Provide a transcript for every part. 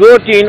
2-3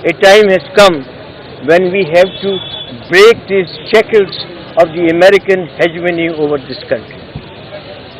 A time has come when we have to break these shackles of the American hegemony over this country.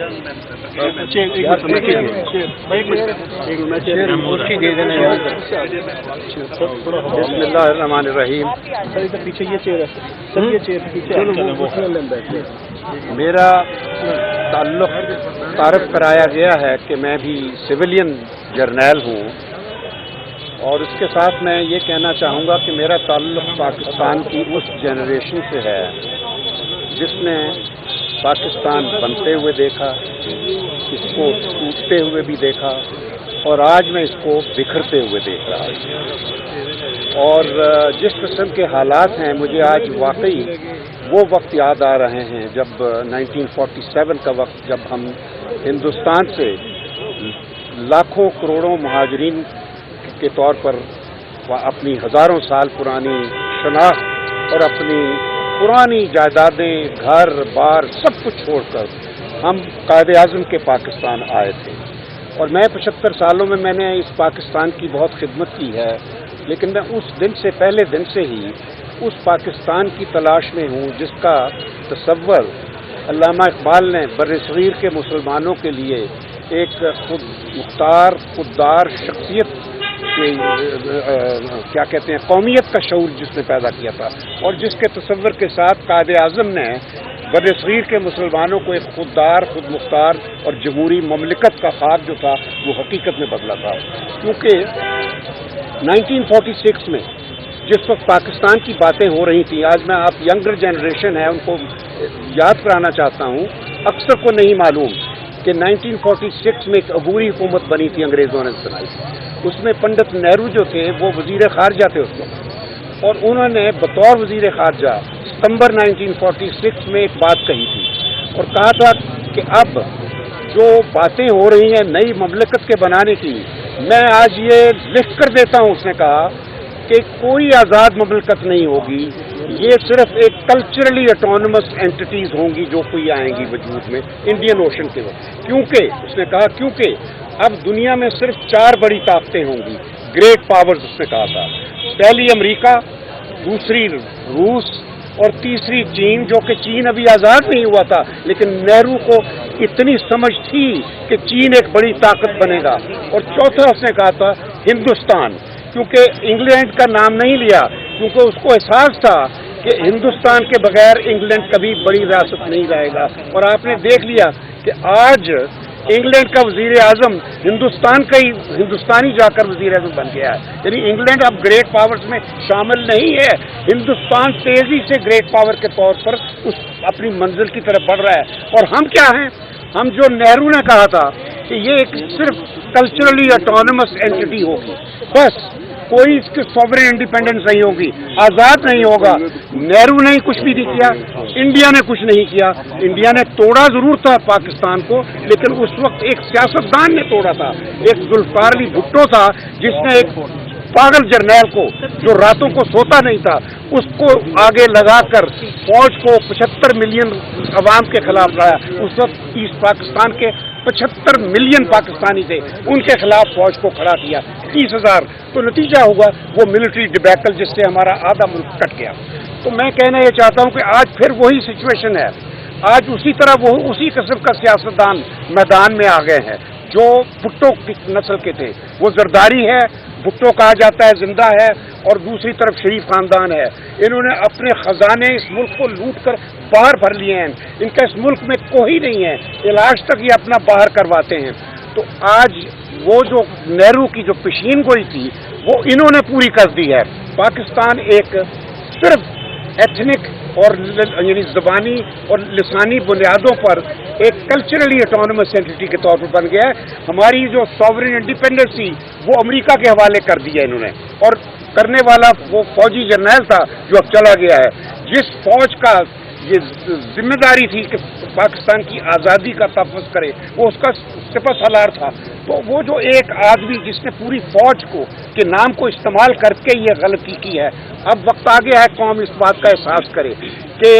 بسم اللہ الرحمن الرحیم. میرا تعلق تعارف کرایا گیا ہے کہ میں بھی سویلین جرنیل ہوں، اور اس کے ساتھ میں یہ کہنا چاہوں گا کہ میرا تعلق پاکستان کی اس جنریشن سے ہے جس نے پاکستان بنتے ہوئے دیکھا، اس کو ٹوٹتے ہوئے بھی دیکھا، اور آج میں اس کو بکھرتے ہوئے دیکھ رہا ہوں. اور جس قسم کے حالات ہیں، مجھے آج واقعی وہ وقت یاد آ رہے ہیں جب 1947 کا وقت، جب ہم ہندوستان سے لاکھوں کروڑوں مہاجرین کے طور پر اپنی ہزاروں سال پرانی شناخت اور اپنی پرانی جائیدادیں، گھر بار سب کچھ چھوڑ کر ہم قائد اعظم کے پاکستان آئے تھے. اور میں 75 سالوں میں نے اس پاکستان کی بہت خدمت کی ہے، لیکن میں اس دن سے پہلے دن سے ہی اس پاکستان کی تلاش میں ہوں جس کا تصور علامہ اقبال نے برصغیر کے مسلمانوں کے لیے ایک خود مختار خوددار شخصیت کے کیا کہتے ہیں قومیت کا شعور جس نے پیدا کیا تھا، اور جس کے تصور کے ساتھ قائد اعظم نے برصغیر کے مسلمانوں کو ایک خوددار، خود مختار اور جمہوری مملکت کا خواب جو تھا وہ حقیقت میں بدلا تھا. کیونکہ 1946 میں جس وقت پاکستان کی باتیں ہو رہی تھیں، آج میں آپ ینگر جنریشن ہے ان کو یاد کرانا چاہتا ہوں، اکثر کو نہیں معلوم کہ 1946 میں ایک عبوری حکومت بنی تھی، انگریزوں نے بنائی. اس میں پنڈت نہرو جو تھے وہ وزیر خارجہ تھے اس وقت، اور انہوں نے بطور وزیر خارجہ ستمبر 1946 میں ایک بات کہی تھی اور کہا تھا کہ اب جو باتیں ہو رہی ہیں نئی مملکت کے بنانے کی، میں آج یہ لکھ کر دیتا ہوں، اس نے کہا کہ کوئی آزاد مملکت نہیں ہوگی، یہ صرف ایک کلچرلی اٹونومس اینٹیز ہوں گی جو کوئی آئیں گی وجود میں انڈین اوشن کے وقت. کیونکہ اس نے کہا کیونکہ اب دنیا میں صرف 4 بڑی طاقتیں ہوں گی، گریٹ پاورز اس نے کہا تھا. پہلی امریکہ، دوسری روس، اور تیسری چین، جو کہ چین ابھی آزاد نہیں ہوا تھا، لیکن نہرو کو اتنی سمجھ تھی کہ چین ایک بڑی طاقت بنے گا. اور چوتھا اس نے کہا تھا ہندوستان، کیونکہ انگلینڈ کا نام نہیں لیا کیونکہ اس کو احساس تھا کہ ہندوستان کے بغیر انگلینڈ کبھی بڑی ریاست نہیں رہے گا. اور آپ نے دیکھ لیا کہ آج انگلینڈ کا وزیر اعظم ہندوستان کا ہی ہندوستانی جا کر وزیر اعظم بن گیا ہے. یعنی انگلینڈ اب گریٹ پاورز میں شامل نہیں ہے، ہندوستان تیزی سے گریٹ پاور کے طور پر اس اپنی منزل کی طرف بڑھ رہا ہے. اور ہم کیا ہیں؟ ہم جو نہرو نے کہا تھا کہ یہ ایک صرف کلچرلی اٹونومس اینٹی ہوگی، بس کوئی اس کی سوورن انڈیپینڈنس نہیں ہوگی، آزاد نہیں ہوگا. نہرو نے کچھ بھی نہیں کیا، انڈیا نے کچھ نہیں کیا. انڈیا نے توڑا ضرور تھا پاکستان کو، لیکن اس وقت ایک سیاستدان نے توڑا تھا، ایک ذوالفقار علی بھٹو تھا جس نے ایک پاگل جرنیل کو جو راتوں کو سوتا نہیں تھا اس کو آگے لگا کر فوج کو 75 ملین عوام کے خلاف لایا. اس وقت ایسٹ پاکستان کے 75 ملین پاکستانی تھے، ان کے خلاف فوج کو کھڑا کیا 30,000. تو نتیجہ ہوا وہ ملٹری ڈبیکل جس سے ہمارا آدھا ملک کٹ گیا. تو میں کہنا یہ چاہتا ہوں کہ آج پھر وہی سچویشن ہے، آج اسی طرح وہ اسی قسم کا سیاستدان میدان میں آ گئے ہیں جو بھٹو کی نسل کے تھے. وہ زرداری ہے، بھٹو کہا جاتا ہے زندہ ہے، اور دوسری طرف شریف خاندان ہے. انہوں نے اپنے خزانے اس ملک کو لوٹ کر باہر بھر لیے ہیں. ان کا اس ملک میں کوئی نہیں ہے، علاج تک یہ اپنا باہر کرواتے ہیں. تو آج وہ جو نہرو کی جو پیشین گوئی تھی وہ انہوں نے پوری کر دی ہے. پاکستان ایک صرف ایتھنک اور یعنی زبانی اور لسانی بنیادوں پر ایک کلچرلی اٹونومس اینٹی کے طور پر بن گیا ہے. ہماری جو سوورن انڈیپینڈنس تھی وہ امریکہ کے حوالے کر دیا انہوں نے، اور کرنے والا وہ فوجی جرنیل تھا جو اب چلا گیا ہے. جس فوج کا یہ ذمہ داری تھی کہ پاکستان کی آزادی کا تحفظ کرے وہ اس کا سپہ سالار تھا. تو وہ جو ایک آدمی جس نے پوری فوج کو کے نام کو استعمال کر کے یہ غلطی کی ہے، اب وقت آ گیا ہے قوم اس بات کا احساس کرے کہ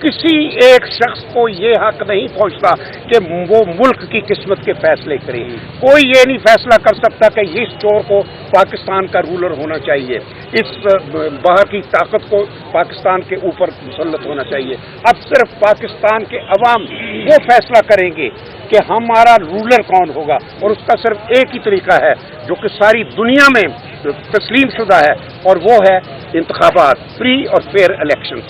کسی ایک شخص کو یہ حق نہیں پہنچتا کہ وہ ملک کی قسمت کے فیصلے کرے. کوئی یہ نہیں فیصلہ کر سکتا کہ اس چور کو پاکستان کا رولر ہونا چاہیے, اس باہر کی طاقت کو پاکستان کے اوپر مسلط ہونا چاہیے. اب صرف پاکستان کے عوام وہ فیصلہ کریں گے کہ ہمارا رولر کون ہوگا, اور اس کا صرف ایک ہی طریقہ ہے جو کہ ساری دنیا میں تسلیم شدہ ہے, اور وہ ہے انتخابات, فری اور فیئر الیکشنز.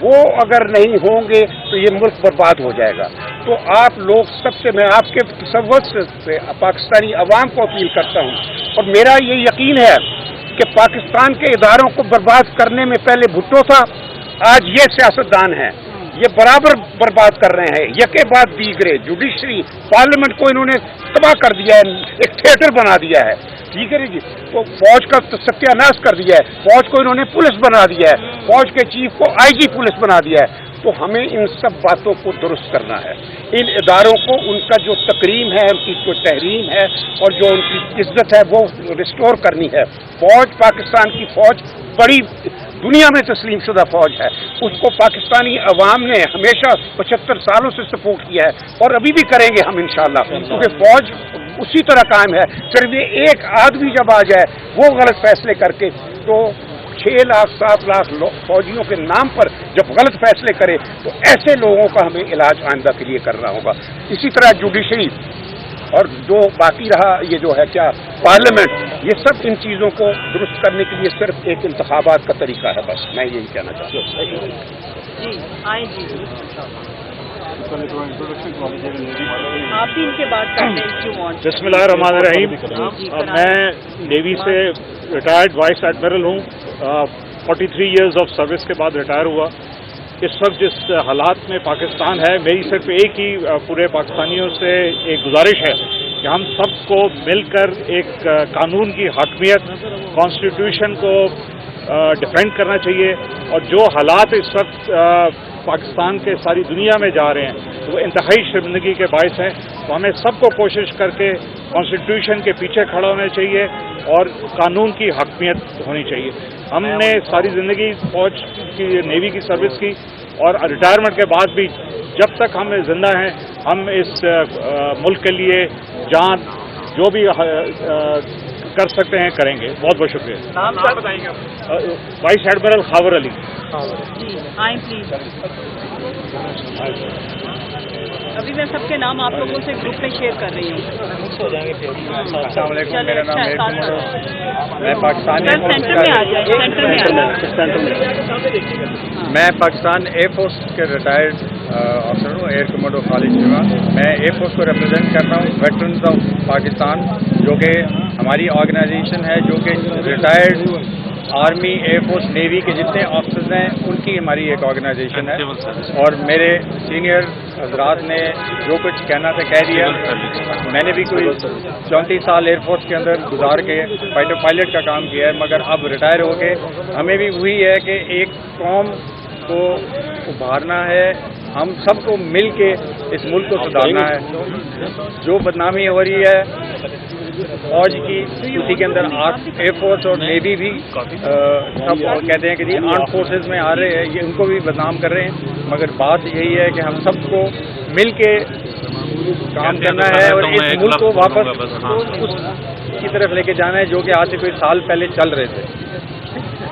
وہ اگر نہیں ہوں گے تو یہ ملک برباد ہو جائے گا. تو آپ لوگ سب سے, میں آپ کے تصور سے پاکستانی عوام کو اپیل کرتا ہوں, اور میرا یہ یقین ہے کہ پاکستان کے اداروں کو برباد کرنے میں پہلے بھٹو تھا, آج یہ سیاستدان ہیں, یہ برابر برباد کر رہے ہیں. یکے بعد دیگرے جوڈیشری, پارلیمنٹ کو انہوں نے تباہ کر دیا ہے, ایک تھیٹر بنا دیا ہے. ٹھیک ہے جی, تو فوج کا ستیہ ناش کر دیا ہے, فوج کو انہوں نے پولیس بنا دیا ہے, فوج کے چیف کو آئی جی پولیس بنا دیا ہے. تو ہمیں ان سب باتوں کو درست کرنا ہے. ان اداروں کو ان کا جو تکریم ہے, ان کی جو تحریم ہے اور جو ان کی عزت ہے وہ ریسٹور کرنی ہے. فوج, پاکستان کی فوج بڑی دنیا میں تسلیم شدہ فوج ہے, اس کو پاکستانی عوام نے ہمیشہ 75 سالوں سے سپورٹ کیا ہے, اور ابھی بھی کریں گے ہم انشاءاللہ, کیونکہ فوج اسی طرح قائم ہے. صرف یہ ایک آدمی جب آ جائے وہ غلط فیصلے کر کے, تو 6 لاکھ 7 لاکھ فوجیوں کے نام پر جب غلط فیصلے کرے تو ایسے لوگوں کا ہمیں علاج آئندہ کے لیے کرنا ہوگا. اسی طرح جوڈیشری اور جو باقی رہا یہ جو ہے کیا پارلیمنٹ, یہ سب ان چیزوں کو درست کرنے کے لیے صرف ایک انتخابات کا طریقہ ہے. بس میں یہی کہنا چاہتا ہوں. آپ بھی ان کے بات کرتے ہیں. بسم اللہ الرحمن الرحیم. میں نیوی سے ریٹائرڈ وائس ایڈمرل ہوں. 43 ایئرز آف سروس کے بعد ریٹائر ہوا. اس وقت جس حالات میں پاکستان ہے, میری صرف ایک ہی پورے پاکستانیوں سے ایک گزارش ہے کہ ہم سب کو مل کر ایک قانون کی حاکمیت, کانسٹیٹیوشن کو ڈیفینڈ کرنا چاہیے. اور جو حالات اس وقت پاکستان کے ساری دنیا میں جا رہے ہیں وہ انتہائی شرمندگی کے باعث ہیں. تو ہمیں سب کو کوشش کر کے کانسٹیٹیوشن کے پیچھے کھڑا ہونا چاہیے اور قانون کی حاکمیت ہونی چاہیے. ہم نے ساری زندگی فوج کی, نیوی کی سروس کی, اور ریٹائرمنٹ کے بعد بھی جب تک ہم زندہ ہیں ہم اس ملک کے لیے جان جو بھی کر سکتے ہیں کریں گے. بہت بہت شکریہ. نام بتائیں گے. وائس ایڈمرل خاور علی. ابھی میں سب کے نام آپ لوگوں سے گروپ میں شیئر کر رہی ہوں. السلام علیکم, میرا نام میں پاکستان ایئر فورس کے ریٹائرڈ افسر ہوں, ایئر کمانڈو خالد چیمہ. میں ایئر فورس کو ریپرزینٹ کرتا ہوں, ویٹرنز آف پاکستان, جو کہ ہماری آرگنائزیشن ہے جو کہ retired army, air force, navy کے جتنے آفیسرز ہیں ان کی ہماری ایک آرگنائزیشن ہے. اور میرے سینئر حضرات نے جو کچھ کہنا تھا کہہ دیا. میں نے بھی کوئی 34 سال ایئر فورس کے اندر گزار کے فائٹر پائلٹ کا کام کیا ہے, مگر اب ریٹائر ہو کے ہمیں بھی وہی ہے کہ ایک قوم کو ابھارنا ہے, ہم سب کو مل کے اس ملک کو سدھارنا ہے. جو بدنامی ہو رہی ہے فوج کی, اسی کے اندر ایئر فورس اور نیوی بھی سب کہتے ہیں کہ جی آرم فورسز میں آ رہے ہیں, یہ ان کو بھی بدنام کر رہے ہیں. مگر بات یہی ہے کہ ہم سب کو مل کے کام کرنا ہے اور اس ملک کو واپس اس کی طرف لے کے جانا ہے جو کہ آج سے کوئی سال پہلے چل رہے تھے.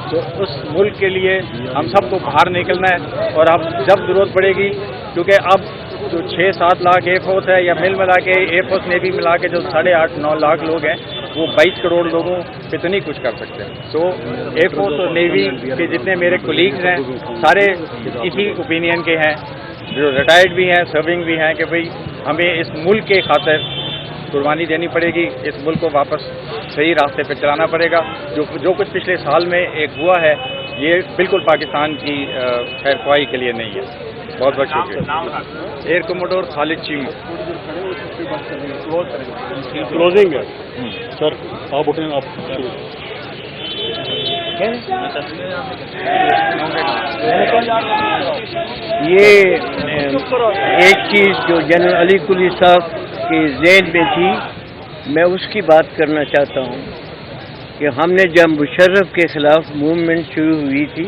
تو اس ملک کے لیے ہم سب کو باہر نکلنا ہے. اور اب جب ضرورت پڑے گی, کیونکہ اب جو 6-7 لاکھ ایئر فورس ہے, یا ملا کے ایئر فورس نیوی ملا کے جو 8.5-9 لاکھ لوگ ہیں, وہ 22 کروڑ لوگوں پہ تو نہیں کچھ کر سکتے. تو ایئر فورس اور نیوی کے جتنے میرے کولیگز ہیں سارے اسی اوپینین کے ہیں, جو ریٹائرڈ بھی ہیں, سرونگ بھی ہیں, کہ بھئی ہمیں اس ملک کے خاطر قربانی دینی پڑے گی, اس ملک کو واپس صحیح راستے پہ چلانا پڑے گا. جو کچھ پچھلے سال میں ایک ہوا ہے یہ بالکل پاکستان کی خیر خواہی کے لیے نہیں ہے. بہت بہت شکریہ. ایئر کموڈور خالد چیمہ. کلوزنگ ہے سر, آپ اٹھیں, آپ یہ ایک چیز جو جنرل علی کلی صاحب کے ذہن میں تھی, میں اس کی بات کرنا چاہتا ہوں کہ ہم نے جب مشرف کے خلاف موومنٹ شروع ہوئی تھی